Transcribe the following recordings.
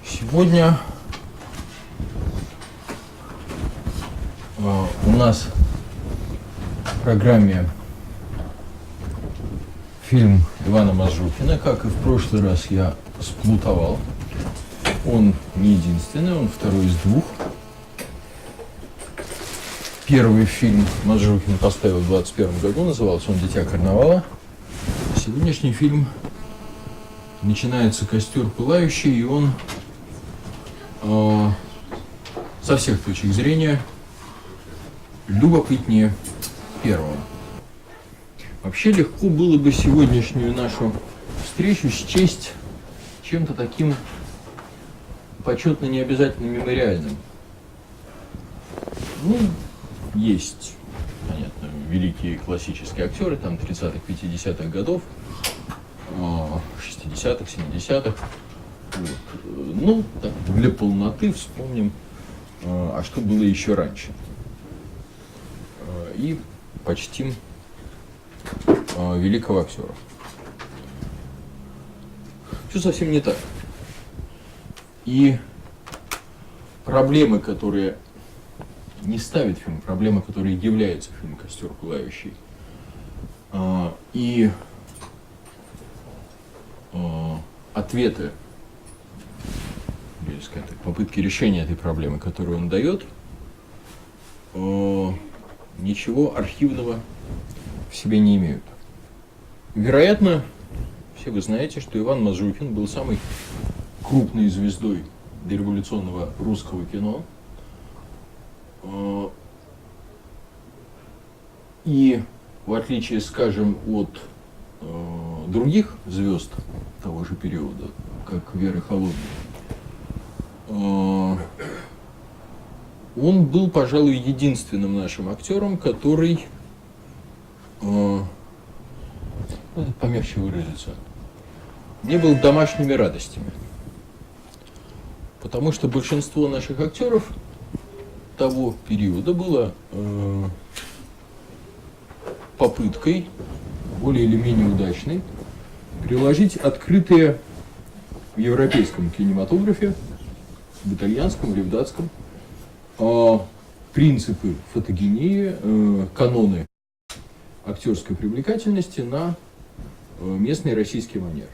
Сегодня у нас в программе фильм Ивана Мазрухина. Как и в прошлый раз, я сплутовал. Он не единственный, он второй из двух. Первый фильм Мазрухин поставил в 2021 году, назывался он «Дитя карнавала». Сегодняшний фильм начинается «Костер пылающий», и он со всех точек зрения любопытнее первого. Вообще легко было бы сегодняшнюю нашу встречу счесть чем-то таким почетно необязательно мемориальным. Есть, понятно, великие классические актеры, там, 30-х, 50-х годов, 60-х, 70-х. Вот. Так, для полноты вспомним, а что было еще раньше. И почтим великого актера. Все совсем не так. И проблемы, которые не ставит фильм, проблема, которая является фильм «Костер пылающий», и ответы, или сказать так, попытки решения этой проблемы, которую он дает, ничего архивного в себе не имеют. Вероятно, все вы знаете, что Иван Мазрухин был самой крупной звездой дореволюционного русского кино. И в отличие, скажем, от других звезд того же периода, как Веры Холодной, он был, пожалуй, единственным нашим актером, который, помягче выразиться, не был домашними радостями. Потому что большинство наших актеров того периода было попыткой, более или менее удачной, приложить открытые в европейском кинематографе, в итальянском или в датском, принципы фотогении, каноны актерской привлекательности на местный российский манер.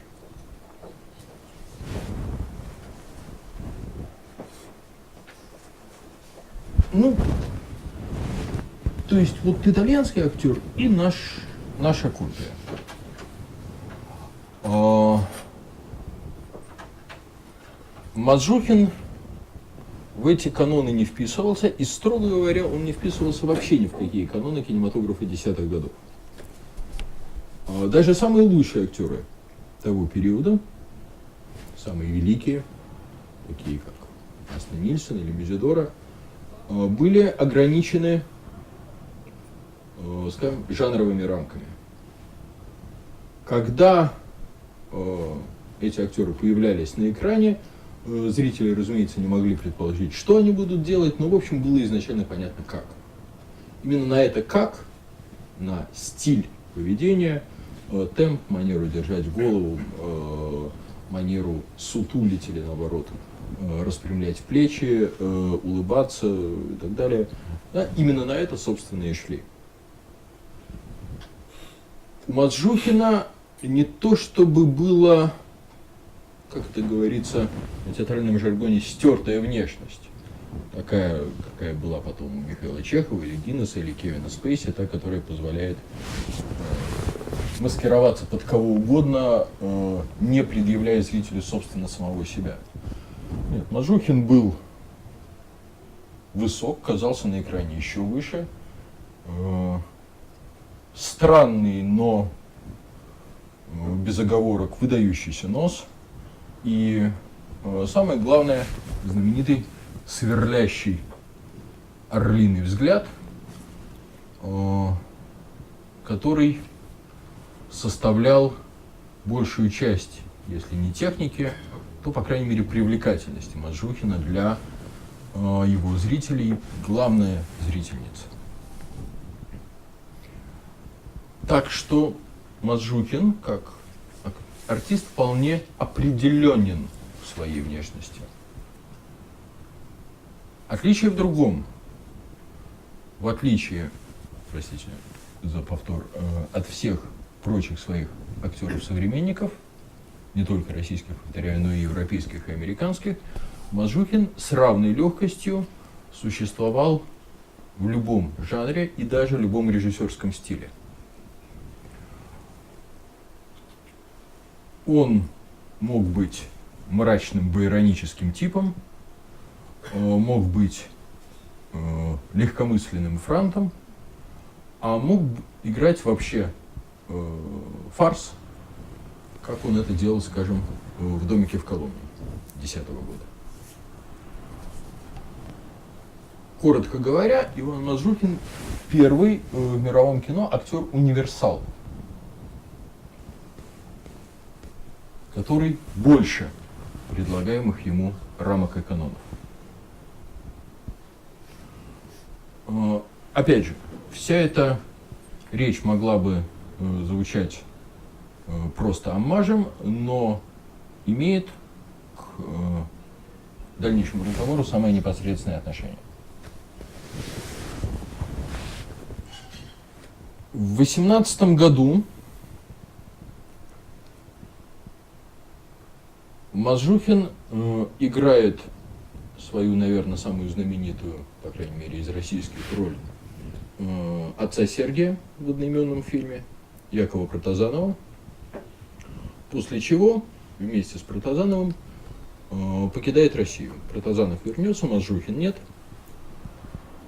То есть вот итальянский актер и наша копия. Мазрухин в эти каноны не вписывался, и, строго говоря, он не вписывался вообще ни в какие каноны кинематографа десятых годов. Даже самые лучшие актеры того периода, самые великие, такие как Астон Нильсон или Мезидора, были ограничены, скажем, жанровыми рамками. Когда эти актеры появлялись на экране, зрители, разумеется, не могли предположить, что они будут делать, но, в общем, было изначально понятно, как. Именно на это как, на стиль поведения, темп, манеру держать голову, манеру сутулить или, наоборот, распрямлять плечи, улыбаться и так далее. Да, именно на это, собственно, и шли. У Мазрухина не то чтобы было, как это говорится на театральном жаргоне, стертая внешность. Такая, какая была потом у Михаила Чехова, или Гиннесса, или Кевина Спейси, та, которая позволяет маскироваться под кого угодно, не предъявляя зрителю, собственно, самого себя. Нет, Мазрухин был высок, казался на экране еще выше. Странный, но без оговорок выдающийся нос. И самое главное, знаменитый сверлящий орлиный взгляд, который составлял большую часть, если не техники, то, по крайней мере, привлекательности Мазрухина для его зрителей, главная зрительница. Так что Мазрухин, как артист, вполне определенен в своей внешности. Отличие в другом. В отличие, простите за повтор, от всех прочих своих актеров-современников, не только российских, повторяю, но и европейских и американских, Мазжухин с равной легкостью существовал в любом жанре и даже в любом режиссерском стиле. Он мог быть мрачным байроническим типом, мог быть легкомысленным франтом, а мог играть вообще фарс, как он это делал, скажем, в «Домике в Коломне» 2010 года. Коротко говоря, Иван Мазжухин первый в мировом кино актер-универсал, который больше предлагаемых ему рамок и канонов. Опять же, вся эта речь могла бы звучать просто оммажем, но имеет к дальнейшему разговору самое непосредственное отношение. В 18 году Мазжухин играет свою, наверное, самую знаменитую, по крайней мере, из российских роль отца Сергия в одноименном фильме Якова Протазанова, после чего вместе с Протазановым покидает Россию. Протазанов вернется, Мазжухин нет.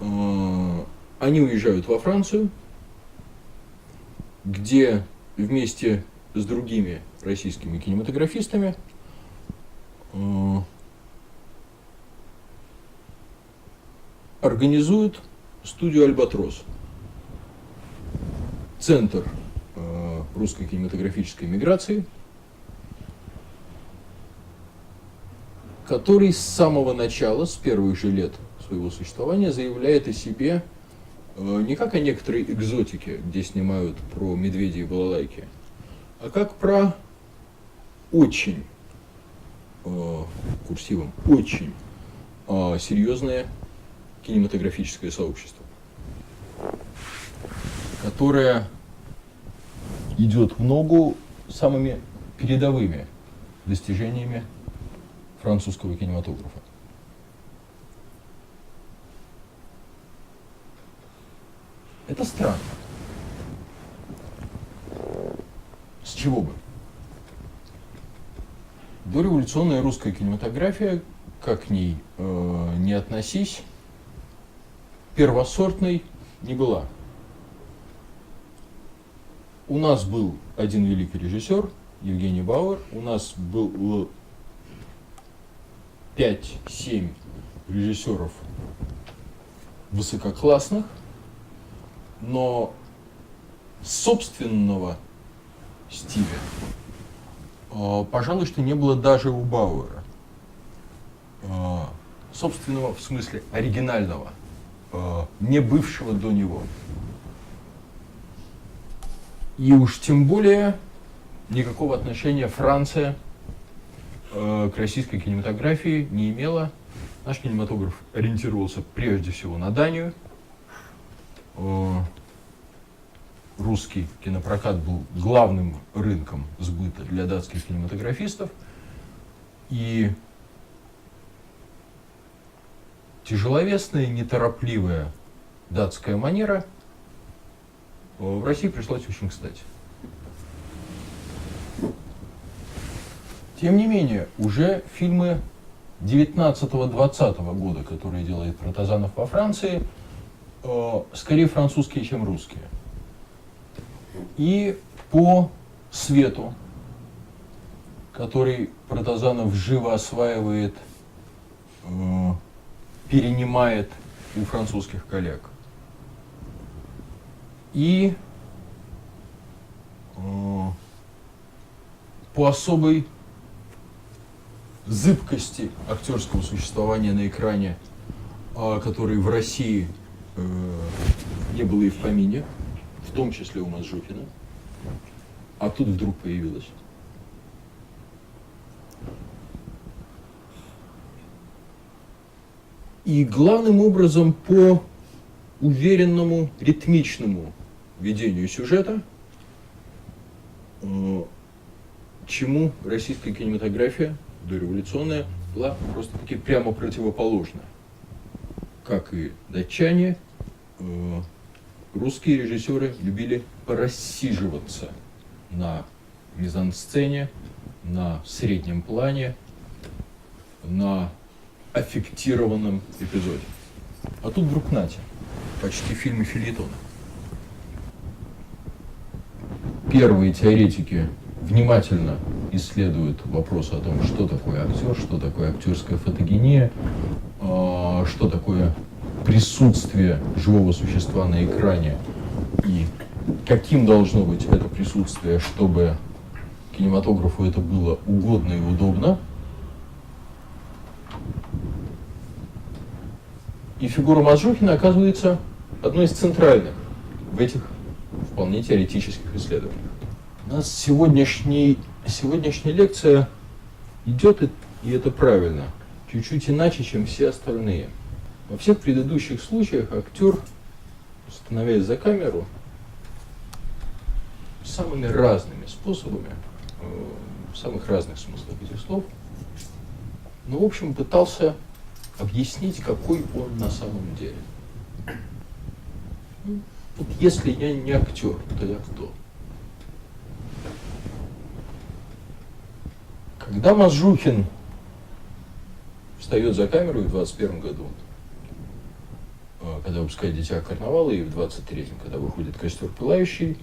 Они уезжают во Францию, где вместе с другими российскими кинематографистами организуют студию «Альбатрос», центр русской кинематографической миграции, который с самого начала, с первых же лет своего существования, заявляет о себе не как о некоторой экзотике, где снимают про медведей и балалайки, а как про очень, курсивом, очень серьезное кинематографическое сообщество, которое идет в ногу самыми передовыми достижениями французского кинематографа. Это странно. С чего бы? Дореволюционная русская кинематография, как к ней не относись, первосортной не была. У нас был один великий режиссер, Евгений Бауэр, у нас был 5-7 режиссеров высококлассных, но собственного стиля, пожалуй, что не было даже у Бауэра. Собственного в смысле оригинального, не бывшего до него. И уж тем более никакого отношения Франция к российской кинематографии не имела. Наш кинематограф ориентировался прежде всего на Данию. Русский кинопрокат был главным рынком сбыта для датских кинематографистов. И тяжеловесная, неторопливая датская манера в России пришлась очень кстати. Тем не менее, уже фильмы 19-20 года, которые делает Протазанов во Франции, скорее французские, чем русские. И по свету, который Протазанов живо осваивает, перенимает у французских коллег. И по особой зыбкости актерского существования на экране, который в России не было и в помине, в том числе у Мазжухина, а тут вдруг появилось. И главным образом по уверенному, ритмичному ведению сюжета, чему российская кинематография дореволюционная была просто-таки прямо противоположна. Как и датчане, русские режиссеры любили порассиживаться на мизансцене, на среднем плане, на аффектированном эпизоде. А тут вдруг нате, почти фильмы фельетона. Первые теоретики внимательно исследуют вопрос о том, что такое актер, что такое актерская фотогения, что такое присутствие живого существа на экране и каким должно быть это присутствие, чтобы кинематографу это было угодно и удобно. И фигура Мазжухина оказывается одной из центральных в этих вполне теоретических исследованиях. У нас сегодняшняя лекция идет, и это правильно, чуть-чуть иначе, чем все остальные. Во всех предыдущих случаях актер, становясь за камеру, самыми разными способами, в самых разных смыслах этих слов, но, в общем, пытался объяснить, какой он на самом деле. Вот если я не актер, то я кто? Когда Мазжухин встает за камеру в 21 году, когда выпускает «Дитя карнавала», и в 23-м, когда выходит «Костер пылающий»,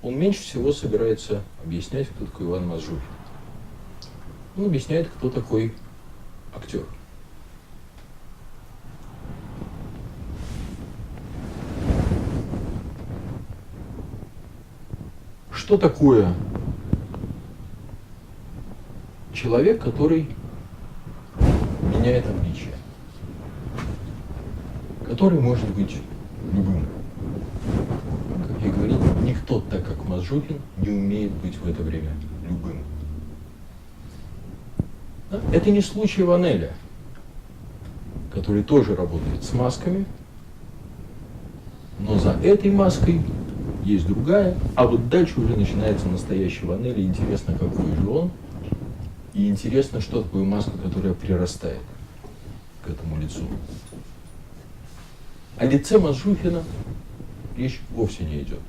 он меньше всего собирается объяснять, кто такой Иван Мазжухин. Он объясняет, кто такой актер. Что такое человек, который меняет обличие, который может быть любым? Как я говорил, никто, так как Мазжухин, не умеет быть в это время любым. Да? Это не случай Ванеля, который тоже работает с масками, но за этой маской есть другая, а вот дальше уже начинается настоящий Ванель, и интересно, какой же он, и интересно, что такое маска, которая прирастает к этому лицу. О лице Мазжухина речь вовсе не идет.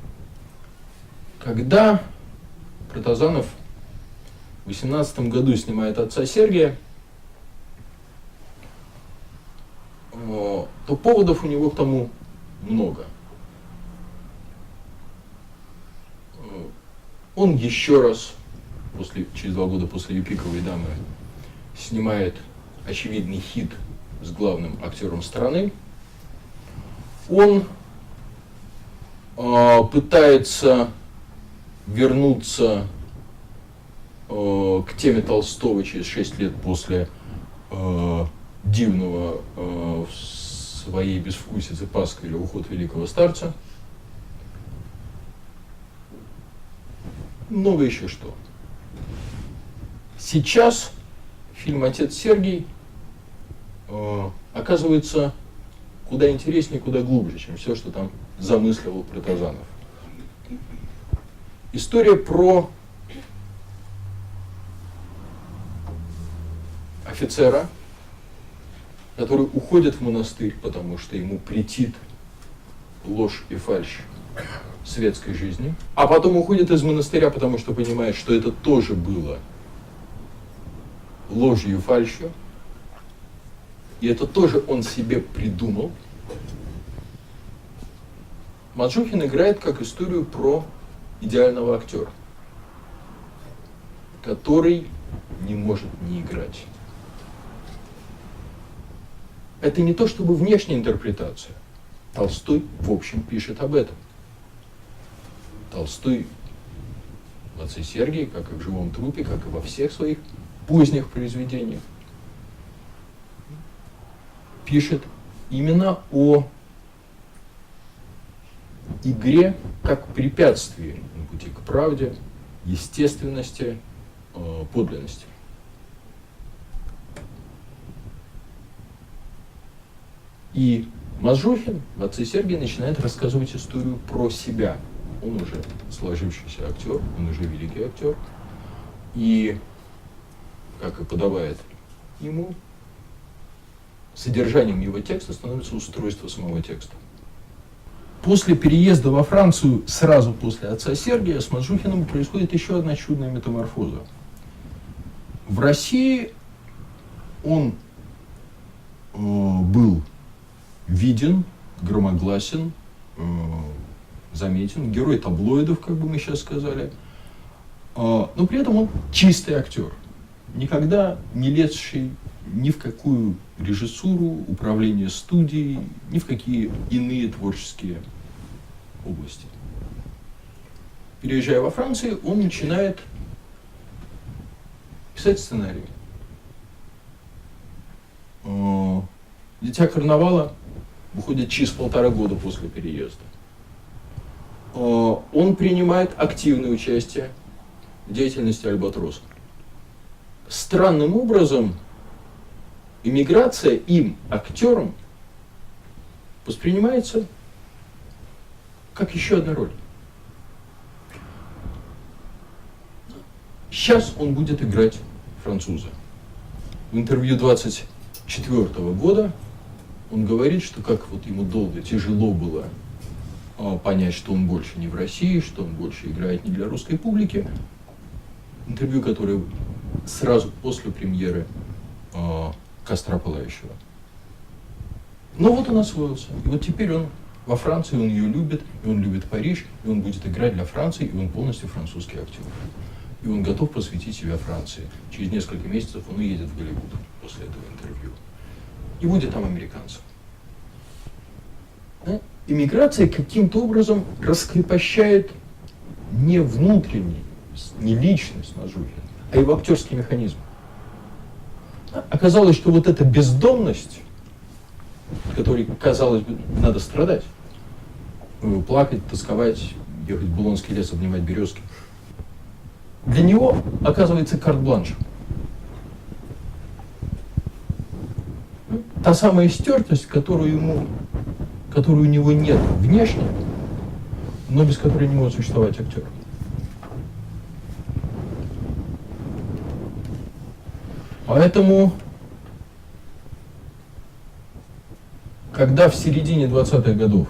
Когда Протазанов в 18 году снимает «Отца Сергия», то поводов у него к тому много. Он еще раз, через 2 года после «Юпиковой дамы», снимает очевидный хит с главным актером страны. Он пытается вернуться к теме Толстого через 6 лет после дивного в своей безвкусице Пасквиля «Уход великого старца». Много еще что. Сейчас фильм «Отец Сергий» оказывается куда интереснее, куда глубже, чем все, что там замысливал Протазанов. История про офицера, который уходит в монастырь, потому что ему претит ложь и фальшь светской жизни, а потом уходит из монастыря, потому что понимает, что это тоже было ложью и фальшью, и это тоже он себе придумал. Мазжухин играет как историю про идеального актера, который не может не играть. Это не то чтобы внешняя интерпретация. Толстой, в общем, пишет об этом. Толстой в «Отце Сергии», как и в «Живом трупе», как и во всех своих поздних произведениях, пишет именно о игре как препятствии на пути к правде, естественности, подлинности. И Мазжухин в «Отце Сергии» начинает рассказывать историю про себя. Он уже сложившийся актер, он уже великий актер. И, как и подобает ему, содержанием его текста становится устройство самого текста. После переезда во Францию, сразу после «Отца Сергия», с Мазжухиным происходит еще одна чудная метаморфоза. В России он был виден, громогласен, заметен, герой таблоидов, как бы мы сейчас сказали, но при этом он чистый актер, никогда не лезший ни в какую режиссуру, управление студией, ни в какие иные творческие области. Переезжая во Францию, он начинает писать сценарий. «Дитя карнавала» выходит через 1,5 года после переезда. Он принимает активное участие в деятельности «Альбатроса». Странным образом эмиграция им, актером, воспринимается как еще одна роль. Сейчас он будет играть француза. В интервью 24 года он говорит, что как вот ему долго, тяжело было понять, что он больше не в России, что он больше играет не для русской публики. Интервью, которое сразу после премьеры «Костра пылающего». Но вот он освоился. И вот теперь он во Франции, он ее любит, и он любит Париж, и он будет играть для Франции, и он полностью французский актер. И он готов посвятить себя Франции. Через несколько месяцев он уедет в Голливуд после этого интервью. И будет там американцем. Да? Иммиграция каким-то образом раскрепощает не внутренний, не личность Мазжухина, а его актерский механизм. Оказалось, что вот эта бездомность, от которой, казалось бы, надо страдать, плакать, тосковать, ехать в Булонский лес, обнимать березки, для него оказывается карт-бланш. Та самая стертость, которую у него нет внешне, но без которой не может существовать актер. Поэтому, когда в середине 20-х годов,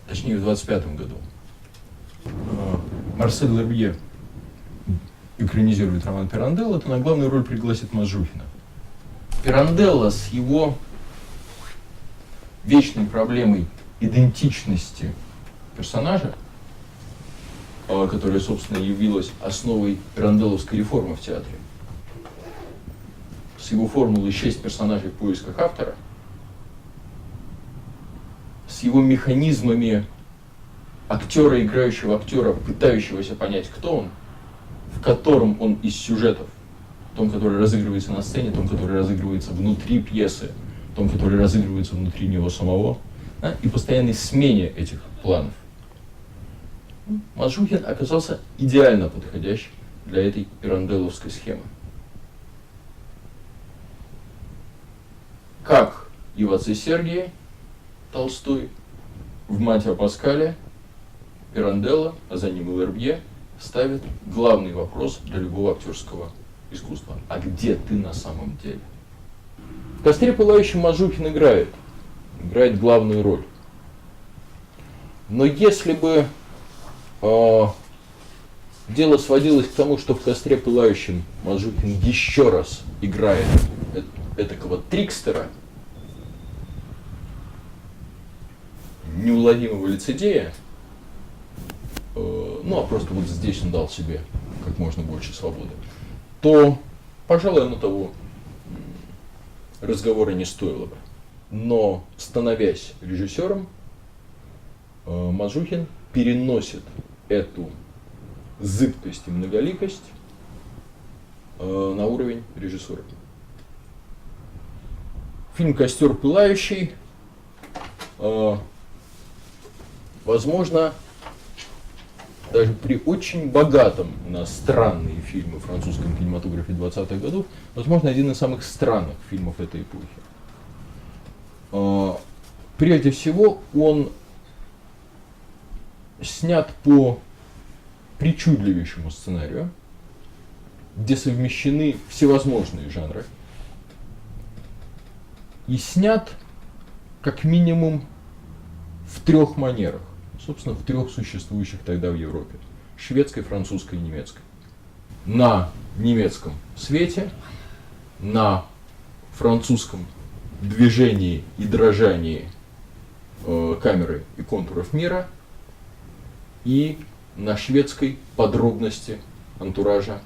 точнее в 25-м году, Марсель Лербье экранизирует роман «Пиранделло», то на главную роль пригласит Мазжухина. Пиранделло с его вечной проблемой идентичности персонажа, которая, собственно, явилась основой пиранделловской реформы в театре, с его формулой 6 персонажей в поисках автора, с его механизмами актера, играющего актера, пытающегося понять, кто он, в котором он из сюжетов, том, который разыгрывается на сцене, том, который разыгрывается внутри пьесы, том, который разыгрывается внутри него самого, да, и постоянной смене этих планов. Мазжухин оказался идеально подходящим для этой пиранделловской схемы. Как и в «Отце Сергии» Толстой, в «Мате о Паскале» Пиранделло, а за ним и Лербье, ставит главный вопрос для любого актерского искусства. А где ты на самом деле? В «Костре пылающем» Мазжухин играет главную роль. Но если бы дело сводилось к тому, что в «Костре пылающем» Мазжухин еще раз играет этакого трикстера, неуловимого лицедея, ну а просто вот здесь он дал себе как можно больше свободы, то, пожалуй, оно того разговора не стоило бы. Но, становясь режиссером, Мазжухин переносит эту зыбкость и многоликость на уровень режиссуры. Фильм «Костер пылающий», возможно, даже при очень богатом на странные фильмы в французском кинематографе 20-х годов, возможно, один из самых странных фильмов этой эпохи. Прежде всего, он снят по причудливейшему сценарию, где совмещены всевозможные жанры, и снят как минимум в 3 манерах, собственно, в 3 существующих тогда в Европе: шведской, французской и немецкой. На немецком свете, на французском движении и дрожании камеры и контуров мира, и на шведской подробности антуража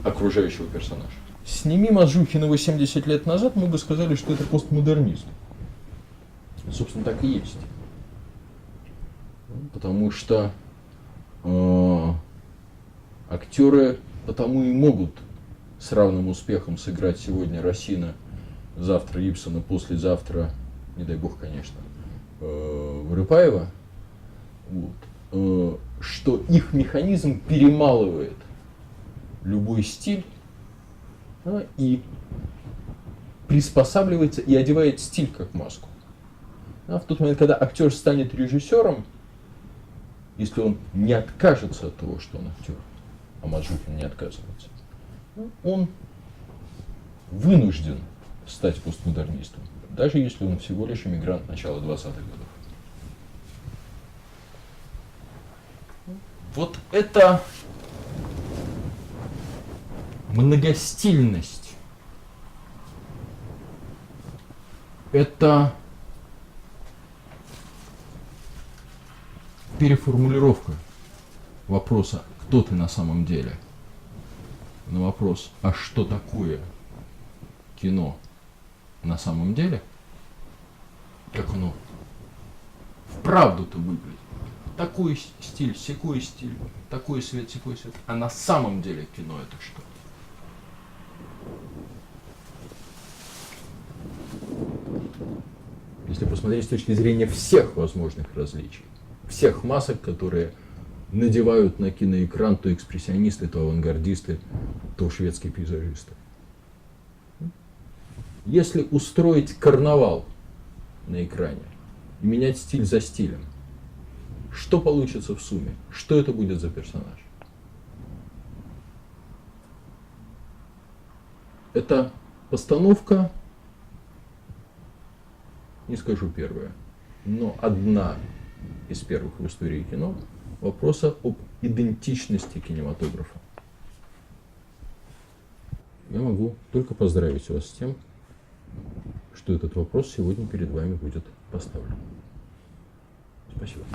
окружающего персонажа. Сними Мазухина 80 лет назад, мы бы сказали, что это постмодернизм. Собственно, так и есть. Потому что актеры потому и могут с равным успехом сыграть сегодня Расина, завтра Ибсена, послезавтра, не дай бог, конечно, Вырыпаева, вот, что их механизм перемалывает любой стиль, и приспосабливается и одевает стиль как маску. В тот момент, когда актер станет режиссером, если он не откажется от того, что он актер, а Мазухин не отказывается, он вынужден стать постмодернистом, даже если он всего лишь иммигрант начала 20-х годов. Вот эта многостильность, это переформулировка вопроса «кто ты на самом деле?» на вопрос «а что такое кино на самом деле?» как оно вправду-то выглядит. Такой стиль, сякой стиль, такой свет, сякой свет. А на самом деле кино это что? Если посмотреть с точки зрения всех возможных различий, всех масок, которые надевают на киноэкран то экспрессионисты, то авангардисты, то шведские пейзажисты. Если устроить карнавал на экране и менять стиль за стилем, что получится в сумме? Что это будет за персонаж? Это постановка, не скажу первая, но одна из первых в истории кино вопроса об идентичности кинематографа. Я могу только поздравить вас с тем, что этот вопрос сегодня перед вами будет поставлен. Спасибо.